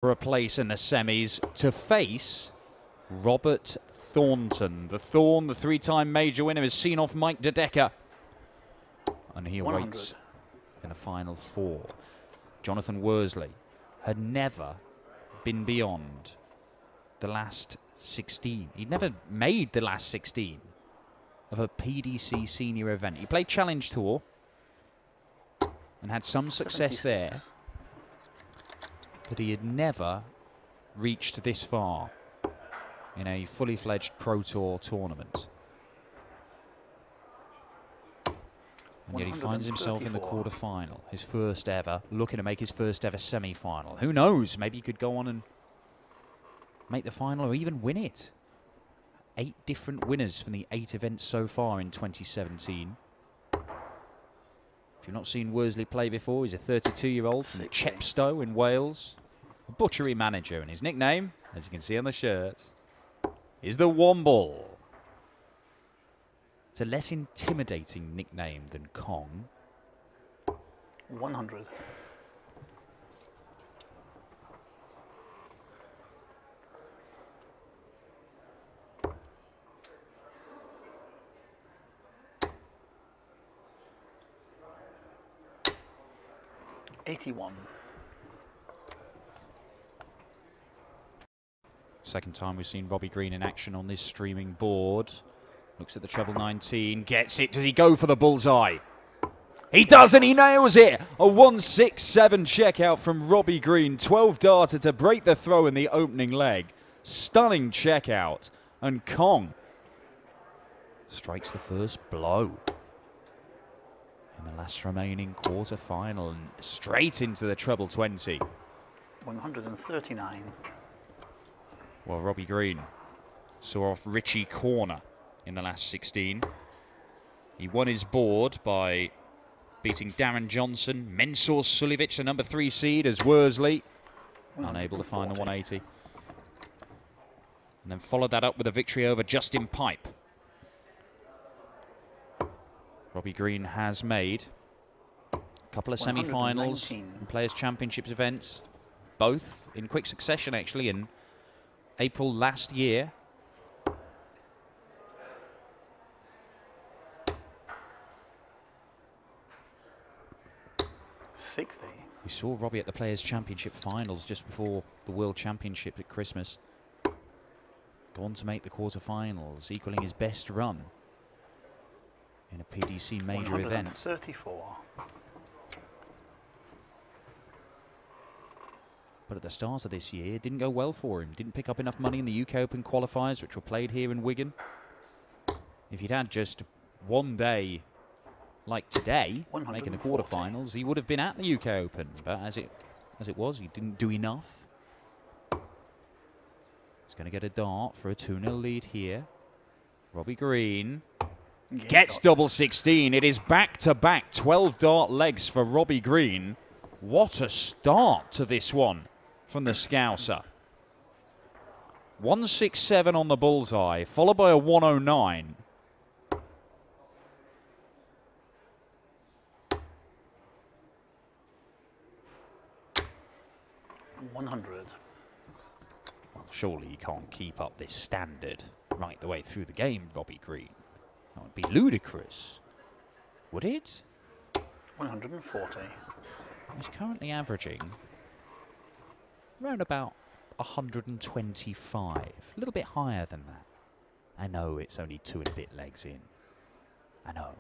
For a place in the semis to face Robert Thornton. The Thorn, the three-time major winner, has seen off Mike De Decker. And he awaits in the final four. Jonathan Worsley had never been beyond the last 16. He'd never made the last 16 of a PDC senior event. He played Challenge Tour and had some success there, but he had never reached this far in a fully fledged Pro Tour tournament. And yet he finds himself in the quarter-final, his first ever, looking to make his first ever semi-final. Who knows, maybe he could go on and make the final or even win it. 8 different winners from the 8 events so far in 2017. If you've not seen Worsley play before, he's a 32-year-old from Chepstow in Wales, a butchery manager, and his nickname, as you can see on the shirt, is the Womble. It's a less intimidating nickname than Kong. 100. $81. Second time we've seen Robbie Green in action on this streaming board. Looks at the treble 19, gets it. Does he go for the bullseye? He does, and he nails it. A 1-6-7 checkout from Robbie Green. 12-darter to break the throw in the opening leg. Stunning checkout. And Kong strikes the first blow in the last remaining quarter-final and straight into the treble 20. 139. Well, Robbie Green saw off Richie Corner in the last 16. He won his board by beating Darren Johnson, Mensur Suljevic, the number 3 seed, as Worsley unable to find the 180. And then followed that up with a victory over Justin Pipe. Robbie Green has made a couple of semi-finals and Players' Championships events, both in quick succession actually in April last year. We saw Robbie at the Players' Championship finals just before the World Championship at Christmas. Go on to make the quarterfinals, equaling his best run in a PDC major event. 34. But at the start of this year, it didn't go well for him. Didn't pick up enough money in the UK Open qualifiers, which were played here in Wigan. If he'd had just one day like today, making the quarterfinals, he would have been at the UK Open. But as it was, he didn't do enough. He's going to get a dart for a 2-0 lead here. Robbie Green gets double 16. It is back-to-back 12-dart legs for Robbie Green. What a start to this one from the Scouser. 167 on the bullseye, followed by a 109. Well, surely he can't keep up this standard right the way through the game, Robbie Green. That would be ludicrous, would it? 140. He's currently averaging around about 125. A little bit higher than that. I know it's only 2 and a bit legs in. I know.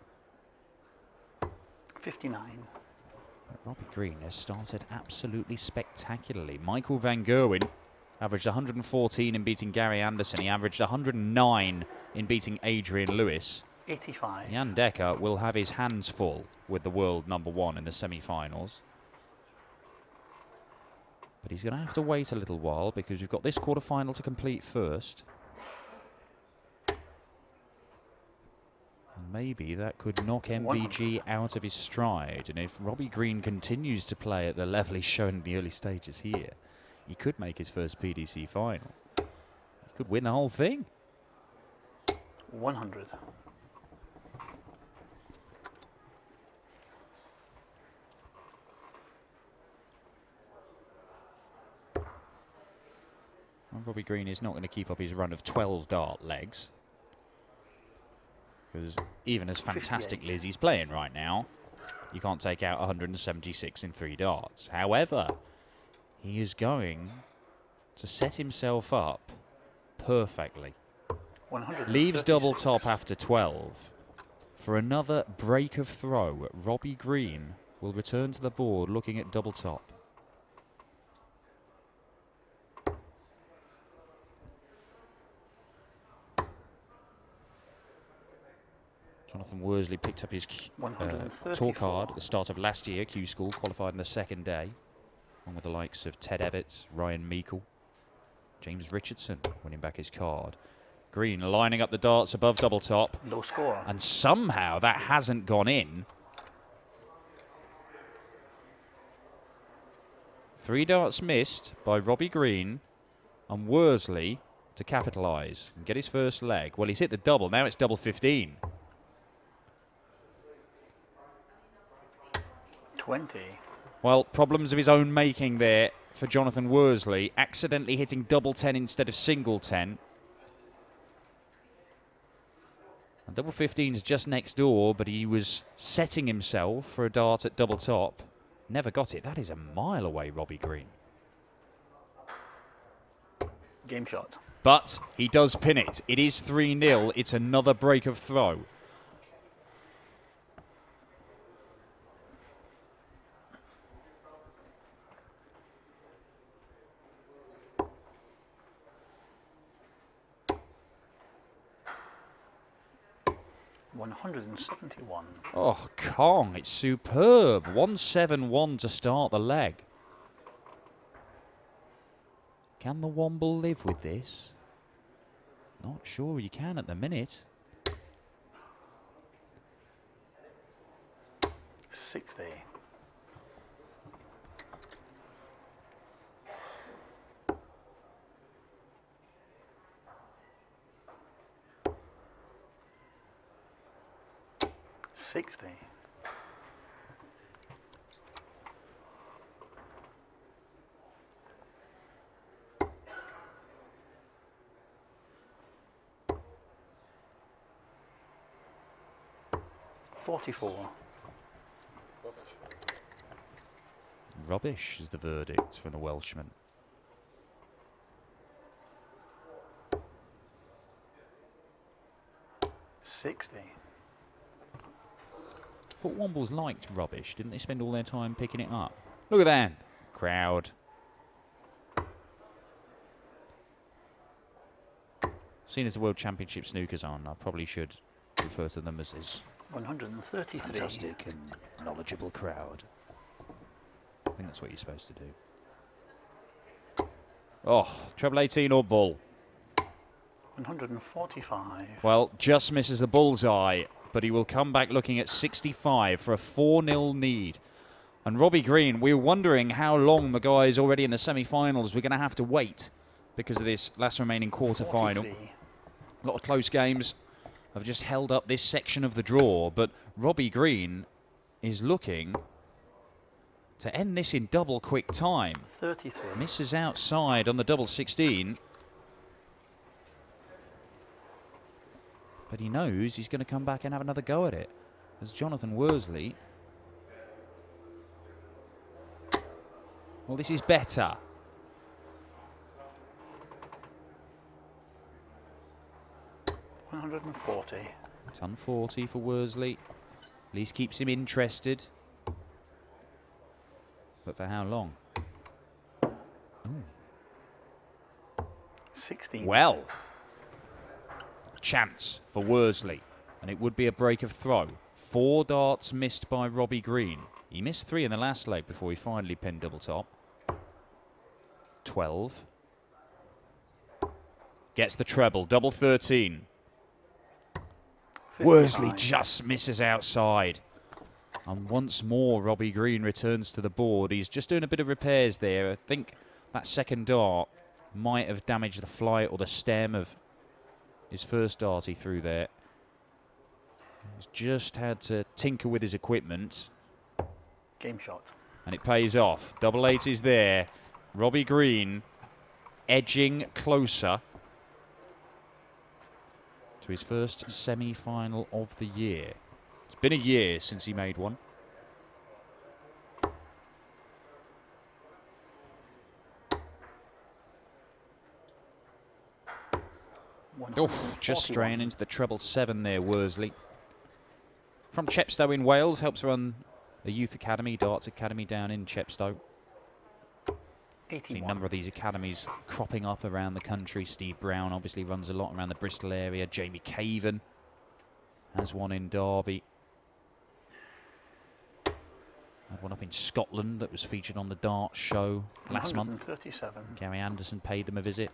59. But Robbie Green has started absolutely spectacularly. Michael Van Gerwen averaged 114 in beating Gary Anderson. He averaged 109 in beating Adrian Lewis. 85. Jan Decker will have his hands full with the world #1 in the semi-finals. But he's going to have to wait a little while because we've got this quarter-final to complete first. And maybe that could knock MVG out of his stride. And if Robbie Green continues to play at the level he's shown in the early stages here, he could make his first PDC final. He could win the whole thing. 100. Well, Robbie Green is not going to keep up his run of 12 dart legs. Because even as fantastically as he's playing right now, you can't take out 176 in 3 darts. However, he is going to set himself up perfectly. Leaves double top after 12. For another break of throw, Robbie Green will return to the board looking at double top. Jonathan Worsley picked up his tour card at the start of last year. Q School qualified on the second day, along with the likes of Ted Evans, Ryan Meikle, James Richardson winning back his card. Green lining up the darts above double top. Low score. And somehow that hasn't gone in. 3 darts missed by Robbie Green and Worsley to capitalise and get his first leg. Well, he's hit the double. Now it's double 15. 20. Well, problems of his own making there for Jonathan Worsley. Accidentally hitting double 10 instead of single 10. And double 15 is just next door, but he was setting himself for a dart at double top. Never got it. That is a mile away, Robbie Green. Game shot. But he does pin it. It is 3-0. It's another break of throw. $171. Oh, Kong, it's superb. 171 to start the leg. Can the Womble live with this? Not sure you can at the minute. 60. $44. Rubbish is the verdict from the Welshman. $60. But Wombles liked rubbish, didn't they spend all their time picking it up? Look at that crowd. Seeing as the World Championship snooker's on, I probably should refer to them as this 133. fantastic and knowledgeable crowd. I think that's what you're supposed to do. Oh, treble 18 or bull. 145. Well, just misses the bullseye, but he will come back looking at 65 for a 4-0 lead. And Robbie Green, we were wondering how long the guys already in the semi-finals were going to have to wait because of this last remaining quarter-final. A lot of close games have just held up this section of the draw, but Robbie Green is looking to end this in double quick time. 33. Misses outside on the double 16. But he knows he's going to come back and have another go at it. As Jonathan Worsley. Well, this is better. $140. Ton 40 for Worsley. At least keeps him interested. But for how long? Ooh. 16. Well. Chance for Worsley. And it would be a break of throw. 4 darts missed by Robbie Green. He missed 3 in the last leg before he finally pinned double top. 12. Gets the treble. Double 13. 59. Worsley just misses outside. And once more, Robbie Green returns to the board. He's just doing a bit of repairs there. I think that second dart might have damaged the flight or the stem of his first dart he threw there. He's just had to tinker with his equipment. Game shot. And it pays off. Double 8 is there. Robbie Green, edging closer to his first semi-final of the year. It's been a year since he made one. Oh, just straying into the treble 7 there, Worsley. From Chepstow in Wales, helps run a youth academy, darts academy down in Chepstow. A number of these academies cropping up around the country. Steve Brown obviously runs a lot around the Bristol area. Jamie Caven has one in Derby. Had one up in Scotland that was featured on the Darts show last month. Gary Anderson paid them a visit.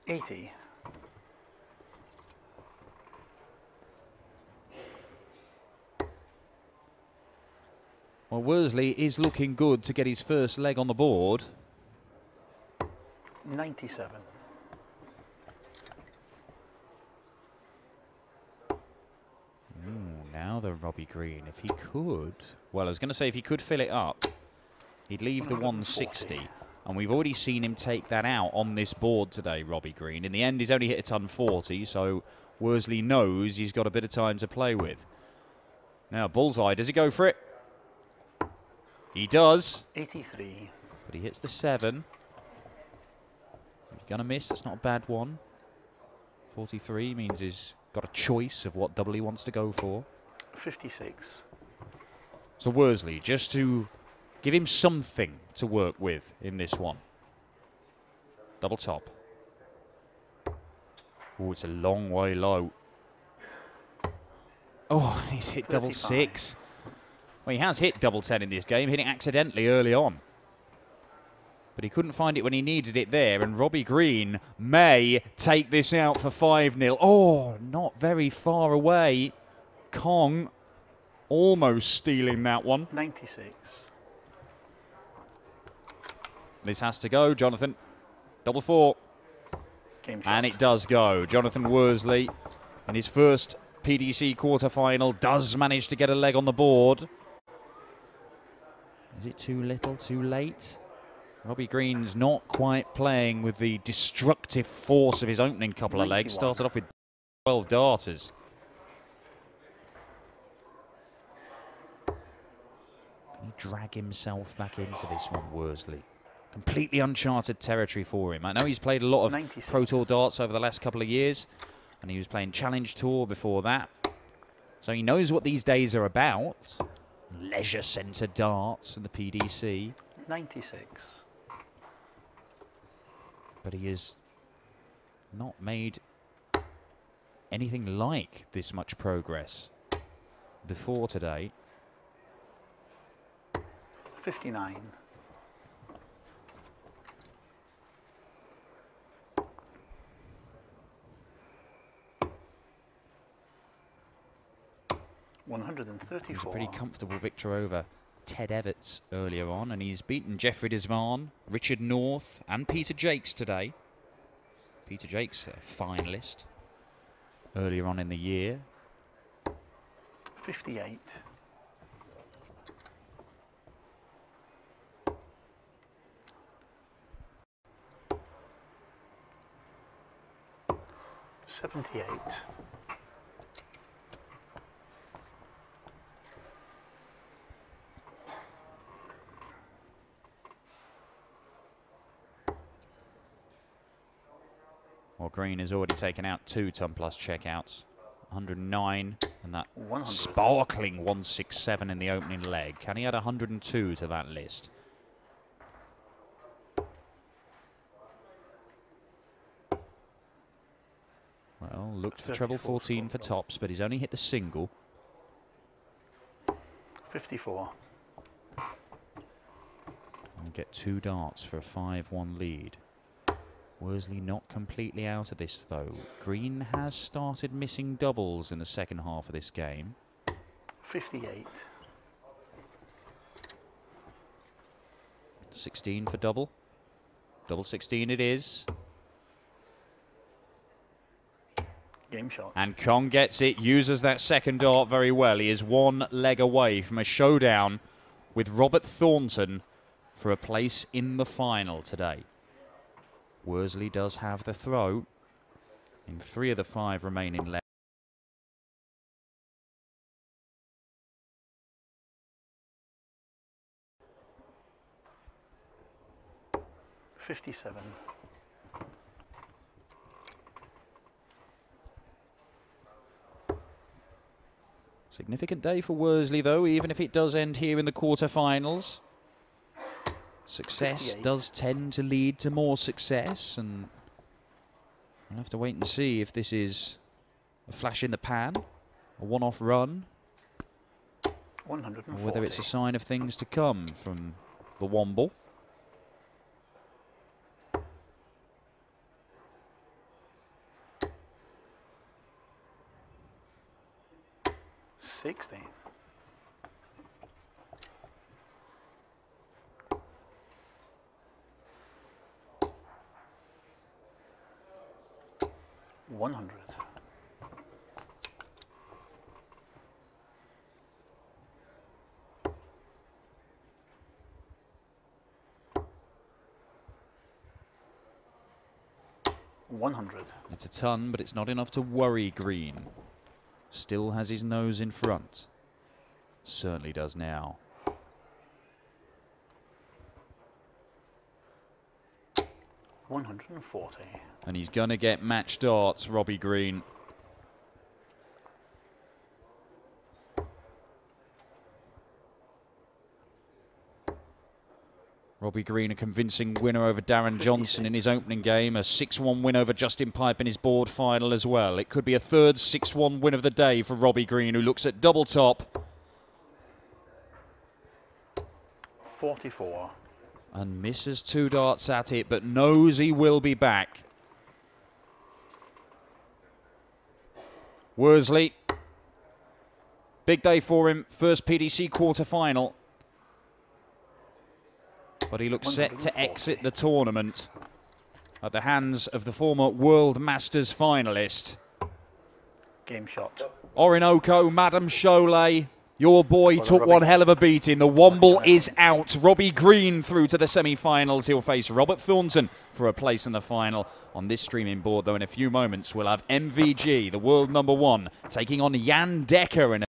$80. Well, Worsley is looking good to get his first leg on the board. 97. Now the Robbie Green, if he could... Well, I was going to say if he could fill it up, he'd leave the 160. And we've already seen him take that out on this board today, Robbie Green. In the end, he's only hit a ton 40, so Worsley knows he's got a bit of time to play with. Now, bullseye, does he go for it? He does. 83. But he hits the 7. He's going to miss. That's not a bad one. 43 means he's got a choice of what double he wants to go for. 56. So Worsley, just to give him something to work with in this one. Double top. Oh, it's a long way low. Oh, he's hit 35. double 6. Well, he has hit double 10 in this game, hitting accidentally early on. But he couldn't find it when he needed it there, and Robbie Green may take this out for 5-0. Oh, not very far away. Kong almost stealing that one. 96. This has to go, Jonathan. Double 4. And it does go. Jonathan Worsley, in his first PDC quarter-final, does manage to get a leg on the board. Is it too little, too late? Robbie Green's not quite playing with the destructive force of his opening couple of legs. Started off with 12 darters. Can he drag himself back into this one, Worsley? Completely uncharted territory for him. I know he's played a lot of 96. Pro Tour darts over the last couple of years, and he was playing Challenge Tour before that. So he knows what these days are about. Leisure centre darts and the PDC. 96. But he has not made anything like this much progress before today. 59. $134. It was a pretty comfortable victory over Ted Everts earlier on, and he's beaten Jeffrey Desvan, Richard North and Peter Jakes today. Peter Jakes, a finalist earlier on in the year. 58. $78. Well, Green has already taken out 2 ton plus checkouts. 109 and that 100. sparkling 167 in the opening leg. Can he add 102 to that list? Well, looked for treble 14 for tops, but he's only hit the single. 54. And get 2 darts for a 5-1 lead. Worsley not completely out of this, though. Green has started missing doubles in the second half of this game. 58. 16 for double. Double 16 it is. Game shot. And Kong gets it, uses that second dart very well. He is one leg away from a showdown with Robert Thornton for a place in the final today. Worsley does have the throw in 3 of the 5 remaining left. 57. Significant day for Worsley, though, even if it does end here in the quarterfinals. Success 58. does tend to lead to more success, and we'll have to wait and see if this is a flash in the pan, a one-off run, 140. or whether it's a sign of things to come from the Womble. $60. $100. $100. It's a ton, but it's not enough to worry Green. Still has his nose in front. Certainly does now. $140. And he's going to get match darts, Robbie Green. Robbie Green, a convincing winner over Darren Johnson in his opening game. A 6-1 win over Justin Pipe in his board final as well. It could be a third 6-1 win of the day for Robbie Green, who looks at double top. 44. And misses 2 darts at it, but knows he will be back. Worsley. Big day for him. First PDC quarter-final. But he looks set to exit the tournament at the hands of the former World Masters finalist. Game shot. Orinoco, Madame Cholet, your boy took one hell of a beating. The Womble is out. Robbie Green through to the semi-finals. He'll face Robert Thornton for a place in the final on this streaming board, though in a few moments we'll have MVG, the world #1, taking on Jan Dekker in a